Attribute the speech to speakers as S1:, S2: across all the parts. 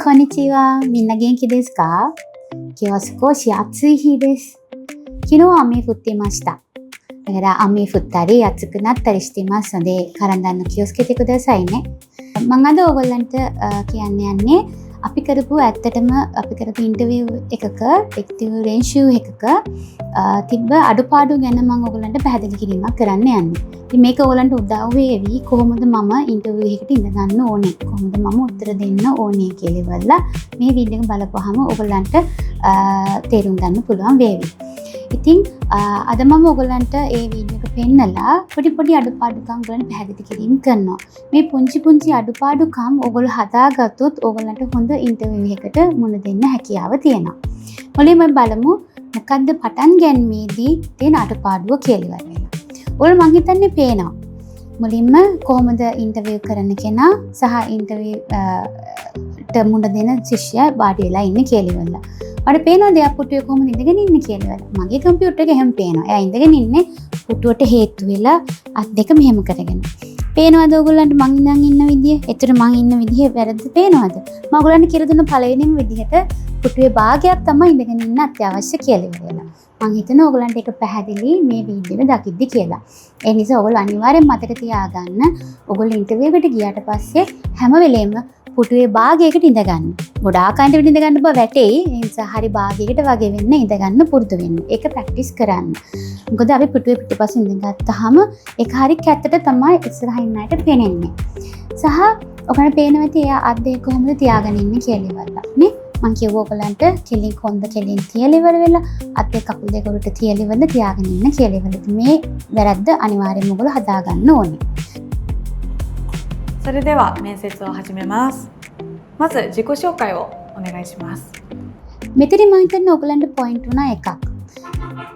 S1: こんにちは。みんな元気ですか？今日は少し暑い日です。昨日は雨降っていました。だから雨降ったり暑くなったりしていますので、体の気をつけてくださいね. මම අද ඔයගොල්ලන්ට කියන්න යන්නේ අපි කරපු ඇත්තටම අපි කරපු ඉන්ටර්විව් එකක ටෙක්නිකල් රේෂියෝ එකක තිබ්බ අඩුපාඩු ගැන මම ඔයගොල්ලන්ට පැහැදිලි කිරීමක් කරන්න යන්නේ. ඉතින් මේක ඔයගොල්ලන්ට උදව් වේවි කොහොමද මම ඉන්ටර්විව් එකකට ඉඳ ගන්න ඕනේ, කොහොමද මම උත්තර දෙන්න ඕනේ කියලා ඉවරලා මේ වීඩියෝ එක බලපුවාම ඔයගොල්ලන්ට තේරුම් ගන්න පුළුවන් වේවි. ඉතින් අද මම ඔයගොල්ලන්ට මේ වීඩියෝ එක පෙන්නලා පොඩි අඩුපාඩුකම් වලින් පැහැදිලි කිරීම කරනවා. මේ පුංචි අඩුපාඩුකම් ඔයගොල්ලෝ හදාගත්තොත් ඔයගොල්ලන්ට හොඳ ඉන්ටර්විව් එකකට මුහුණ දෙන්න හැකියාව තියෙනවා. මුලින්ම බලමු මොකද්ද පටන් ගැනීමේදී තියෙන අඩුපාඩුව කියලා ඉවරලා. ඔයගොල්ලෝ මං හිතන්නේ පේනවා. මුලින්ම කොහොමද ඉන්ටර්විව් කරන්න කෙනා සහ ඉන්ටර්විව් ට මුහුණ දෙන ශිෂ්‍යයා වාඩි වෙලා ඉන්නේ කියලා ඉවරලා. මට පේනවා දෙයක් පුටුවේ කොහොමද ඉඳගෙන ඉන්නේ කියලා ඉවරලා. මගේ කම්පියුටර් එක එහෙම පේනවා. එයා ඉඳගෙන ඉන්නේ පුටුවට හේතු වෙලා අත් දෙක මෙහෙම කරගෙන. පේනවද ඔයගොල්ලන්ට මං ඉන්න විදිය? එතන මං ඉන්න විදිය වැරද්ද පේනවද? මම ඔයගොල්ලන්ට කියලා දුන්න පළවෙනිම විදිහට පුටුවේ භාගයක් තමයි ඉඳගෙන ඉන්න අත්‍යවශ්‍ය කියලා ඉවරලා. මං හිතනවා ඔයගොල්ලන්ට ඒක පැහැදිලි මේ වීඩියෝ එක දකිද්දි කියලා. ඒ නිසා ඔයගොල්ලෝ අනිවාර්යෙන් මතක තියාගන්න ඔයගොල්ලෝ ඉන්ටර්විව් එකට ගියාට පස්සේ හැම වෙලේම පුටුවේ භාගයකට ඉඳ ගන්න. ගොඩාක් අන්ට ඉඳ ගන්න බෑ වැටෙයි. ඒ නිසා හරි භාගයකට වගේ වෙන්න ඉඳ ගන්න පුරුදු වෙන්න. ඒක ප්‍රැක්ටිස් කරන්න. මොකද අපි පුටුවේ පිටිපස්සේ ඉඳගත්තාම ඒක හරි කැත්තට තමයි ඉස්සරහින් අයට පේන්නේ. සහ ඔකන පේනවා ඇති එයා අත් දෙක කොහොමද තියාගෙන ඉන්නේ කියලා ඉවරලා. නේ? මං කිව්වා ඔයගලන්ට කෙලින් කොන්ද කෙලින් තියලා ඉවර වෙලා අත් දෙක කකුල් දෙක උඩට තියලා ඉවරද තියාගෙන ඉන්න කියලා ඉවරලා. මේ වැරද්ද අනිවාර්යෙන්ම ඔයගොල්ලෝ හදා ගන්න ඕනේ.
S2: それでは面接を始めます。まず自己紹介をお願いします。
S1: මෙතන මම හිතන්නේ ඔයගලන්ට පොයින්ට් වුණා එකක්.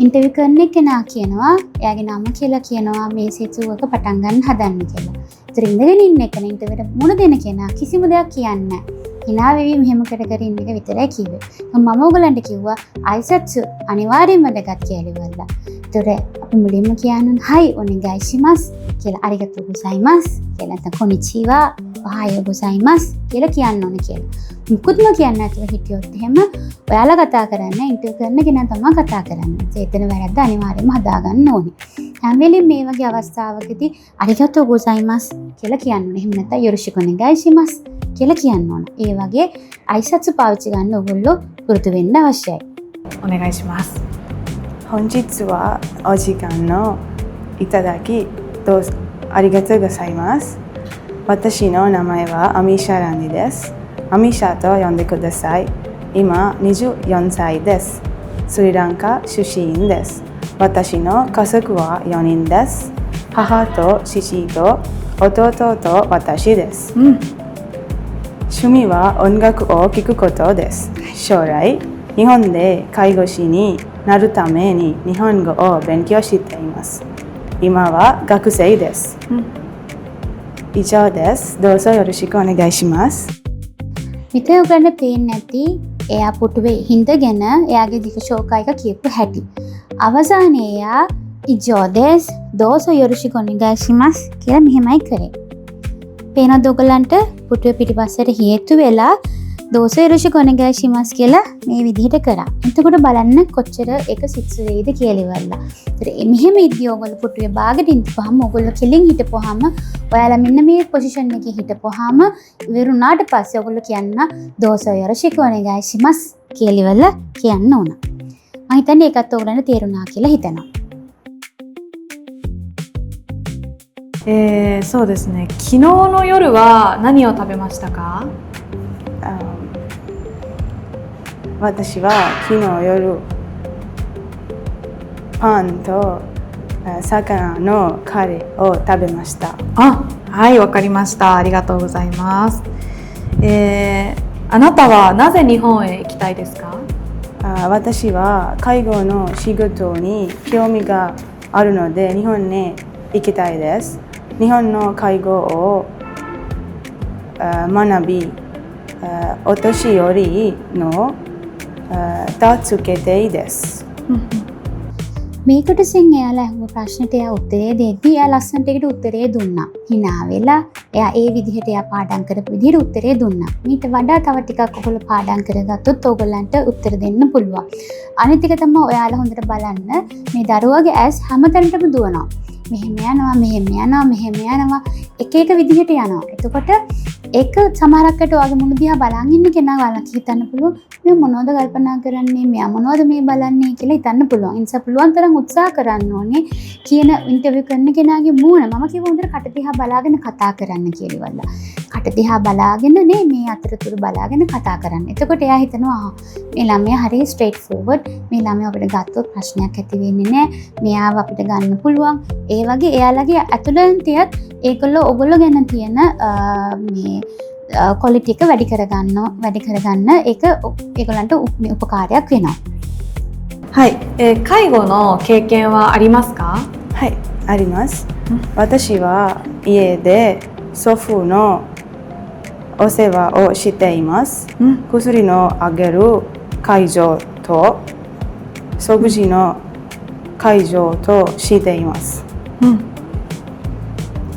S1: ඉන්ටර්විව් කරන කෙනා කියනවා එයාගේ නම කියලා කියනවා මේ සෙට්ස් එක පටන් ගන්න හදන්න කියලා. ඒතර ඉඳගෙන ඉන්න එක ඉන්ටර්විව්ට මුණ දෙන කෙනා කිසිම දෙයක් කියන්නේ නැහැ. hina වෙවි මෙහෙම කර ඉන්න එක විතරයි කිව්වේ. මම ඔයගලන්ට කිව්වා අයිසෙට්ස් අනිවාර්යයෙන්ම දෙකක් කියලා ඉවරලා. ඒතර අපි මුලින්ම කියන්න හයි ඔනෙගයිෂිමස් කියලා අරිගතෝ ගොසයිමස් කියලා නැත්නම් කොනිචිවා ඔහායෝ ගොසයිමස් කියලා කියන්න ඕනේ කියලා. මුකුත්ම කියන්නේ නැතුව හිටියොත් එහෙම ඔයාලා කතා කරන්නේ ඉන්ටර්විව් කරන කෙනා තමයි කතා කරන්නේ. ඒ එතන වැරද්ද අනිවාර්යයෙන්ම හදා ගන්න ඕනේ. හැම වෙලෙම මේ වගේ අවස්ථාවකදී අරිගතෝ ගොසයිමස් කියලා කියන්න ඕනේ. එහෙම නැත්නම් යොරුෂිකෝ නෙගයිෂිමස් කියලා කියන්න ඕන. ඒ වගේ අයිසෙට්ස් පාවිච්චි ගන්න ඔයගොල්ලෝ පුරුදු වෙන්න අවශ්‍යයි.
S2: お願いします。
S3: 本日はお時間のいただきどうぞありがとうございます。私の名前はアミシャランディです。アミシャと呼んでください。今24歳です。スリランカ出身です。私の家族は4人です。母と父と弟と私です。趣味は音楽を聴くことです。将来日本で介護士になるために日本語を勉強しています。今は学生です。以上です。どうぞよろしくお願いします。
S1: මෙතන ඔයගලන්ට පේන්නේ නැති එයා පුටුවේ හිඳගෙන එයාගේ දිග ශෝකයික කියපු හැටි. අවසානයේ එයා ඉජෝ දෙස් දෝසෝ යොරුෂිකෝ ඔනෙගයිෂිමස් කියලා මෙහෙමයි කරේ. පේනවද ඔයගලන්ට පුටුවේ පිටිපස්සට හේතු වෙලා දෝසෝ යොරුෂිකෝ ඔනෙගයිෂිමස් කියලා මේ විදිහට කරා. එතකොට බලන්න කොච්චර ඒක සිත්සු වෙයිද කියලා ඉවරලා. ඒතර මෙහෙම ඉද්දී ඔයගොල්ලෝ පුටුවේ බාගෙට ඉඳපුවාම ඔයගොල්ලෝ කෙලින් හිටපුවාම ඔයාලා මෙන්න මේ පොසිෂන් එකේ හිටපුවාම ඉවරුණාට පස්සේ ඔයගොල්ලෝ කියන්න දෝසෝ යොරුෂිකෝ ඔනෙගයිෂිමස් කියලා ඉවරලා කියන්න ඕන. මම හිතන්නේ ඒකත් ඔයගොල්ලන්ට තේරුණා කියලා හිතනවා.
S2: そうですね。昨日の夜は何を食べましたか？
S3: 私は昨日夜パンと魚のカレーを食べました。
S2: あ、はい、わかりました。ありがとうございます。あなたはなぜ日本へ行きたいですか？
S3: 私は介護の仕事に興味があるので日本に行きたいです。日本の介護を学び、お年寄りの助けていいです。
S1: මේ කොටසෙන් එයාලා අහුව ප්‍රශ්නෙට එයා උත්තරේ දෙද්දී එයා ලස්සනට ඒකට උත්තරේ දුන්නා. hina වෙලා එයා ඒ විදිහට එයා පාඩම් කරපු විදිහට උත්තරේ දුන්නා. ඊට වඩා තව ටිකක් ඔයගොල්ලෝ පාඩම් කරගත්තොත් ඔයගොල්ලන්ට උත්තර දෙන්න පුළුවන්. අනිත් එක තමයි ඔයාලා හොඳට බලන්න මේ දරුවගේ ඇස් හැමතැනටම දුවනවා. මෙහෙම යනවා මෙහෙම යනවා එක එක විදිහට යනවා. එතකොට ඒක සමහරක්කට ඔයාගේ මුණ දිහා බලන් ඉන්න කෙනා ඔයාලා හිතන්න පුළුවන් මේ මොනවද කල්පනා කරන්නේ මෙයා මොනවද මේ බලන්නේ කියලා හිතන්න පුළුවන්. ඒ නිසා පුළුවන් තරම් උත්සාහ කරන්න ඕනේ කියන ඉන්ටර්විව් කරන කෙනාගේ මූණ මම කිව්ව හොඳට කට දිහා බලාගෙන කතා කරන්න කියලා ඉවල්ලා. කට දිහා බලාගෙන නේ මේ අතරතුර බලාගෙන කතා කරන්න. එතකොට එයා හිතනවා මේ ළමයා හරිය ස්ට්‍රේට් ෆෝවර්ඩ් මේ ළමයා අපිට ගත්තොත් ප්‍රශ්නයක් ඇති වෙන්නේ නැහැ. මෙයාව අපිට ගන්න පුළුවන්. ඒ වගේ එයාලගේ ඇතුළතියත් ඔයගොල්ලෝ ගැන තියෙන මේ ක්වොලිටි එක වැඩි කරගන්න ඒක ඒගොල්ලන්ට උපකාරයක් වෙනවා.
S2: はい、介護の経験はありますか？
S3: はい、あります。私は家で祖父のお世話をしています。薬のあげる介助と食事の介助としています。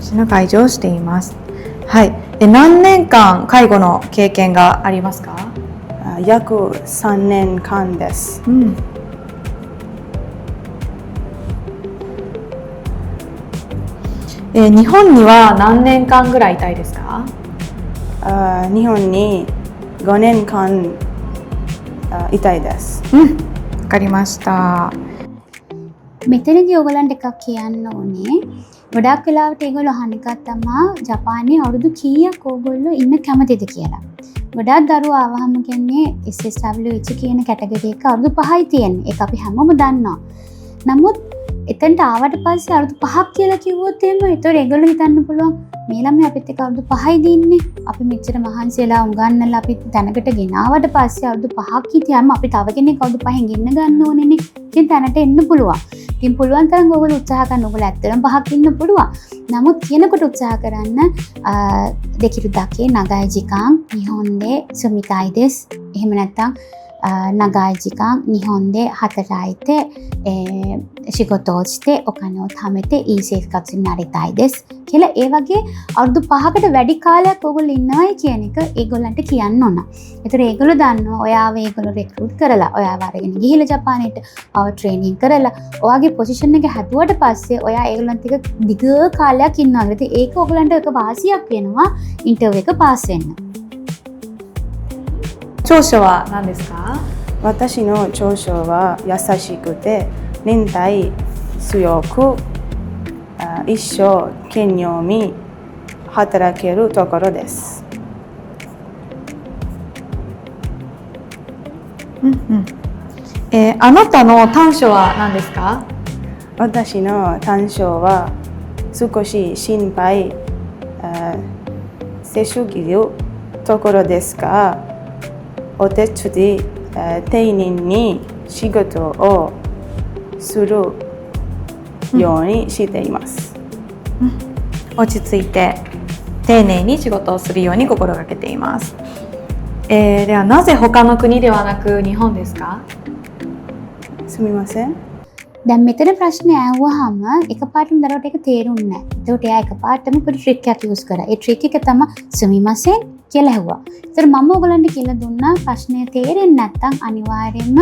S2: 食事の介助をしています。はい。何年間介護の経験がありますか？
S3: 約3年間です。
S2: 日本には何年間ぐらいいたいですか？
S3: 日本に5年間いたいです。
S2: わかりました。
S1: මෙතනදී ඔයගලන්ට එකක් කියන්න ඕනේ. ගොඩක් වෙලාවට ඒගොල්ලෝ අහන එකක් තමයි ජපානයේ අවුරුදු කීයක් ඕගොල්ලෝ ඉන්න කැමතිද කියලා. ගොඩක් දරුවෝ ආවහම කියන්නේ SSWH කියන කැටගරි එක අවුරුදු 5යි තියෙන්නේ. ඒක අපි හැමෝම දන්නවා. නමුත් එතනට ආවට පස්සේ අවුරුදු 5ක් කියලා කිව්වොත් එහෙම ඒතකොට ඒගොල්ලෝ හිතන්න පුළුවන් මේ ළමයි අපිත් එක්ක අවුරුදු 5යි දින්නේ. අපි මෙච්චර මහන්සි වෙලා උගන්නලා අපි තැනකට ගෙනාවට පස්සේ අවුරුදු 5ක් හිටියම අපි තව කෙනෙක් අවුරුදු 5න් ගෙන්න ගන්න ඕනේනේ. ඉතින් තැනට එන්න පුළුවන්. ඉතින් පුළුවන් තරම් ඔයගොල්ලෝ උත්සාහ කරන්න. ඔයගොල්ලෝ ඇත්තටම 5ක් ඉන්න පුළුවන්. නමුත් කියනකොට උත්සාහ කරන්න දෙකිරු දකේ නගායි ජිකාන් නිහොන්දේ සුමිතායි දෙස්. එහෙම නැත්නම් නගායි ජිකාන් නිහොන්දේ හතරයිතේ仕事をしてお金を貯めていい生活になりたいですකියලා ඒ වගේ අවුරුදු 5කට වැඩි කාලයක් ඕගොල්ලෝ ඉන්නවයි කියන එක ඒගොල්ලන්ට කියන්න ඕන. ඒතර ඒගොල්ලෝ දන්නවා ඔයාව ඒගොල්ලෝ රික්‍රූට් කරලා ඔයාව අරගෙන ගිහිල්ලා ජපානයට ආව ට්‍රේනින් කරලා ඔයාගේ පොසිෂන් එක හැදුවට පස්සේ ඔයා ඒගොල්ලන්ට එක දිග කාලයක් ඉන්නවා. ඉතින් ඒක ඕගොල්ලන්ට එක වාසියක් වෙනවා ඉන්ටර්විව් එක පාස් වෙන්න.
S2: 長所は何ですか？
S3: 私の長所は優しくて忍耐強く一生懸命働けるところです。
S2: あなたの短所は何ですか？
S3: 私の短所は少し心配しすぎるところですが、お手伝い丁寧に仕事をするようにしています。
S2: 落ち着いて丁寧に仕事をするように心がけています。ではなぜ他の国ではなく日本ですか？
S3: すみません。
S1: දැන් මෙතන ප්‍රශ්නේ ආවහම එකපාරටම දරුවට ඒක තේරුන්නේ නැහැ. ඒකට එයා එකපාරටම පොඩි ට්‍රික් එකක් යූස් කරා. ඒ ට්‍රික් එක තමයි සුමිමසෙන් කියලා ඇහුවා. ඒතර මම ඔයගලන්ට කියලා දුන්නා ප්‍රශ්නේ තේරෙන්නේ නැත්නම් අනිවාර්යයෙන්ම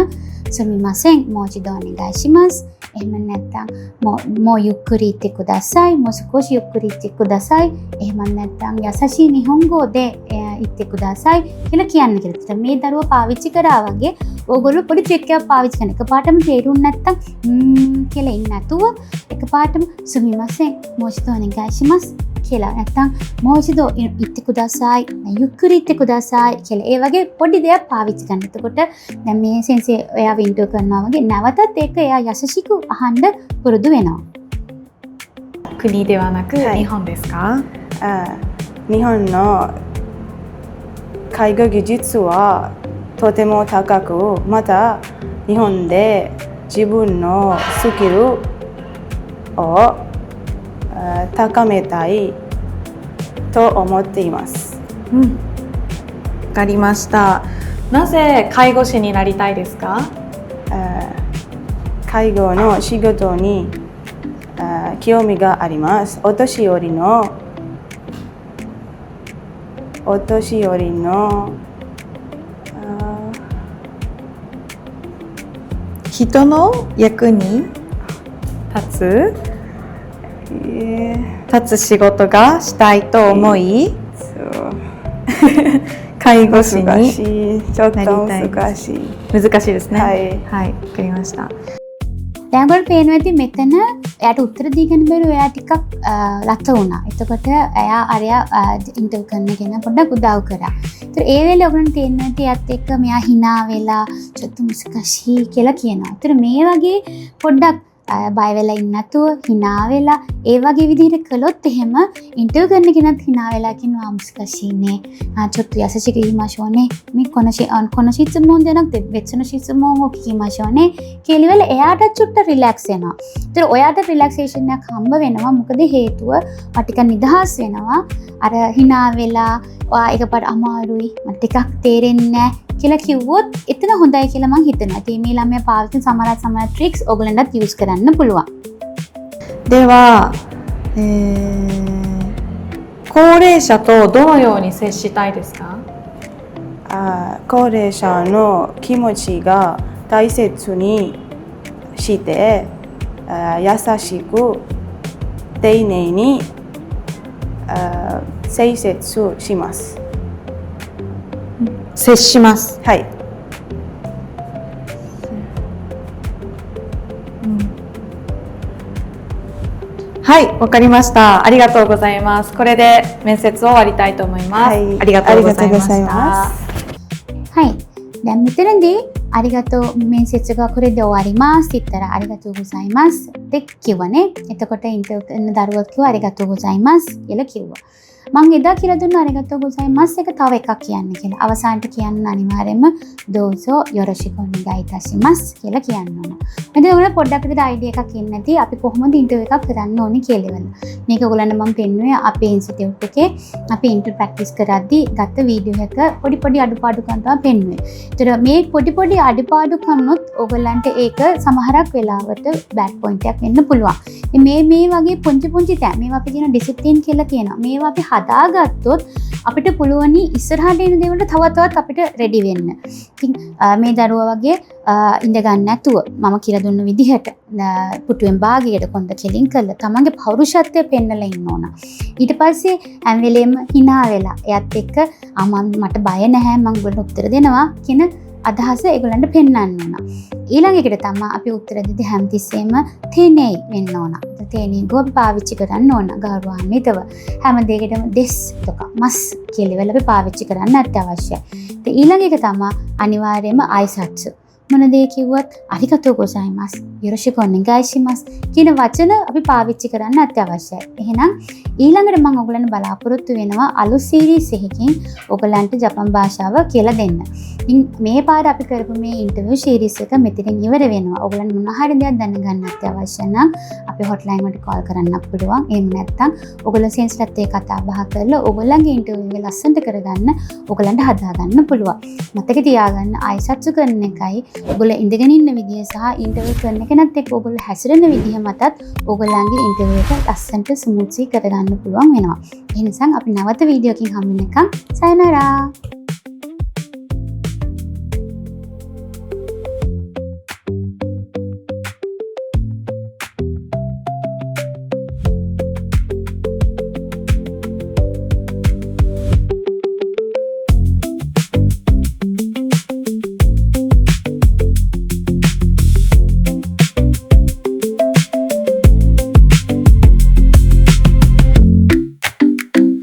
S1: සුමිමසෙන් මොචිදෝ නෙගාෂිමස්. එහෙම නැත්නම් මෝ යුක්කුරි ඉත්තේ කුදාසයි, මොසුකොෂි යුක්කුරි ඉත්තේ කුදාසයි. එහෙම නැත්නම් යසෂි නිහොන්ගෝ දෙ ඉත්තේ කුදාසයි කියලා කියන්න කියලා. ඒතර මේ දරුවා පාවිච්චි කරා වගේ ඕගොල්ලෝ පොඩි ට්‍රික් එකක් පාවිච්චි කරන. එකපාරටම තේරුන්නේ නැත්නම් කියලා ඉන්නේ නැතුව එකපාරටම සුමිමසෙන් මොචිදෝ නෙගාෂිමස් කියලා නැත්නම් මොචිදෝ ඉත්තේ කුදාසයි, යුක්කුරි ඉත්තේ කුදාසයි කියලා ඒ වගේ පොඩි දෙයක් පාවිච්චි කරන්න. එතකොට දැන් මේ සෙන්සේ එයා වින්ටර් කරනවා වගේ නැවතත් ඒක එයා යසෂිකු අහන්න පුරුදු වෙනවා.
S2: 国ではなく
S3: はい
S2: 日本ですか？
S3: 日本の介護技術はとても高く、また日本で自分のスキルを高めたいと思っています。
S2: わかりました。なぜ介護士になりたいですか？
S3: 介護の仕事に興味があります。お年寄りの
S2: 人の役に立つ仕事がしたいと思い、介護士に
S3: ちょっと難しい。
S2: 難しいですね。
S3: はい
S2: はい、わかりました。
S1: දැන්ගොල් පේනවා ඇති මෙතන එයාට උත්තර දීගෙන බැලුව එයා ටිකක් ලත වුණා. එතකොට එයා අරයා ඉන්ටර්වයුව කරන කෙනා පොඩ්ඩක් උදව් කරා. ඒතර ඒ වෙලේ ඔයගොල්ලන්ට තේරෙනවා ඇති එයාත් එක්ක මෙයා hina වෙලා චොත්තු මුස්කෂි කියලා කියනවා. ඒතර මේ වගේ පොඩ්ඩක් බය වෙලා ඉන්න නැතුව hina වෙලා ඒ වගේ විදිහට කළොත් එහෙම ඉන්ටර්වයුව කරන කෙනත් hina වෙලා කියනවා මුස්කෂිනේ. චොත්තු යසචි කිමාෂෝනේ මේ කොනෂිත් මොන්දනක් වෙච්චන ශිසුමෝ කිමාෂෝනේ කියලා එයාට චුට්ට රිලැක්ස් වෙනවා. ඒතර ඔයාට රිලැක්සේෂන් එකක් හම්බ වෙනවා. මොකද හේතුව ටිකක් නිදහස් වෙනවා. අර hina වෙලා ඔයා එකපාර අමාරුයි මට ටිකක් තේරෙන්නේ නැහැ කියලා කිව්වොත් එතන හොඳයි කියලා මම හිතනවා. ඉතින් මේ ළමයා පාවිච්චි සමහර ට්‍රික්ස් ඔයගලන්ටත් යූස් කරන්න පුළුවන්.
S2: では、高齢者とどのように接したいですか？
S3: 高齢者の気持ちが大切にして優しく丁寧に接します。
S2: 接します。
S3: はい。
S2: はい、わかりました。ありがとうございます。これで面接を終わりたいと思います。
S3: はい、
S2: ありがとうございまし
S3: ありがとうございま
S2: た。
S1: はい。දැන් මෙතනදී අරිගතෝ මෙන්සෙච්ච එකこれで終わりますって言ったらありがとうございますってකිව්වනේ. එතකොට ඉන්ටර්වයුව කරන දරුවා කිව්වාありがとうございますකියලා කිව්වා. මං එදා කියලා දුන්නありがとうございますඑක තව එකක් කියන්න කියලා. අවසානට කියන්න අනිවාර්යයෙන්ම දෝසෝ යොරොෂිකු ඔනගායි itashimasu කියලා කියන්න ඕන. මෙතන ඔයාලා පොඩ්ඩක් විතර අයිඩියා එකක් එන්න නැති අපි කොහොමද ඉන්ටර්වයුව එකක් කරන්න ඕනේ කියලා ඉවල. මේක ඔයගොල්ලන්ට මම පෙන්නුවේ අපේ ඉන්ස්ටිටියුට් එකේ අපි ඉන්ටර්වයුව ප්‍රැක්ටිස් කරද්දී ගත්ත වීඩියෝ එක පොඩි අඩුපාඩුකම් තමයි පෙන්නුවේ. ඒතර මේ පොඩි අඩුපාඩුකම්නොත් ඔයගොල්ලන්ට ඒක සමහරක් වෙලාවට බෑඩ් පොයින්ට් එකක් වෙන්න පුළුවන්. මේ වගේ පුංචි තැන් මේවා අපි කියන ඩිසිප්ලින් කියලා කියනවා. මේවා අපි හදාගත්තොත් අපිට පුළුවනි ඉස්සරහට එන දේවල්ට තවත් අපිට රෙඩි වෙන්න. ඉතින් මේ දරුවා වගේ ඉඳ ගන්න නැතුව මම කියලා දුන්න විදිහට පුටුවෙන් භාගයට කොන්ද කෙලින් කරලා තමන්ගේ පෞරුෂත්වය පෙන්නලා ඉන්න ඕන. ඊට පස්සේ හැම වෙලේම hina වෙලා එයත් එක්ක මට බය නැහැ මම ඔයගොල්ලන්ට උත්තර දෙනවා කියන අදහස ඒගොල්ලන්ට පෙන්වන්න ඕන. ඊළඟ එකට තමයි අපි උත්තර දෙද්දී හැමතිස්සෙම තේනේ වෙන්න ඕන. තේනේ ගොබ පාවිච්චි කරන්න ඕන ගෞරවාන්විතව. හැම දෙයකටම දෙස් තොක මස් කියලා වෙල අපි පාවිච්චි කරන්න අත්‍යවශ්‍යයි. ඊළඟ එක තමයි අනිවාර්යයෙන්ම අයිසත්සු. මොන දේ කිව්වත් අරිගතෝ ගොසයිමස් යොරොෂිකු ඔනගායිෂිමස් කියන වචන අපි පාවිච්චි කරන්න අත්‍යවශ්‍යයි. එහෙනම් ඊළඟට මම ඔයගලන්ට බලාපොරොත්තු වෙනවා අලුත් සීරීස් එකකින් ඔයගලන්ට ජපන් භාෂාව කියලා දෙන්න. ඉතින් මේ පාර අපි කරපු මේ ඉන්ටර්විව් සීරීස් එක මෙතනින් ඉවර වෙනවා. ඔයගලන්ට මොන හරි දෙයක් දැනගන්න අත්‍යවශ්‍ය නම් අපේ හොට්ලයින් එකට කෝල් කරන්න පුළුවන්. එහෙම නැත්නම් ඔයගොල්ලෝ සෙන්ස්ලත් එක්ක කතා බහ කරලා ඔයගොල්ලන්ගේ ඉන්ටර්විව් එක ලස්සනට කරගන්න ඔයගලන්ට හදාගන්න පුළුවන්. මතක තියාගන්න අයිසත්සු කරන එකයි ඔයගොල්ලෝ ඉඳගෙන ඉන්න විදිය සහ ඉන්ටර්විව් කරන කෙනත් එක්ක ඔයගොල්ලෝ හැසිරෙන විදිය මතත් ඔයගොල්ලන්ගේ ඉන්ටර්විව් එක ලස්සනට ස්මූත්ලි කරගන්න පුළුවන් වෙනවා. ඒ නිසා අපි නැවත වීඩියෝ එකකින් හමු වෙනකම් සයනරා.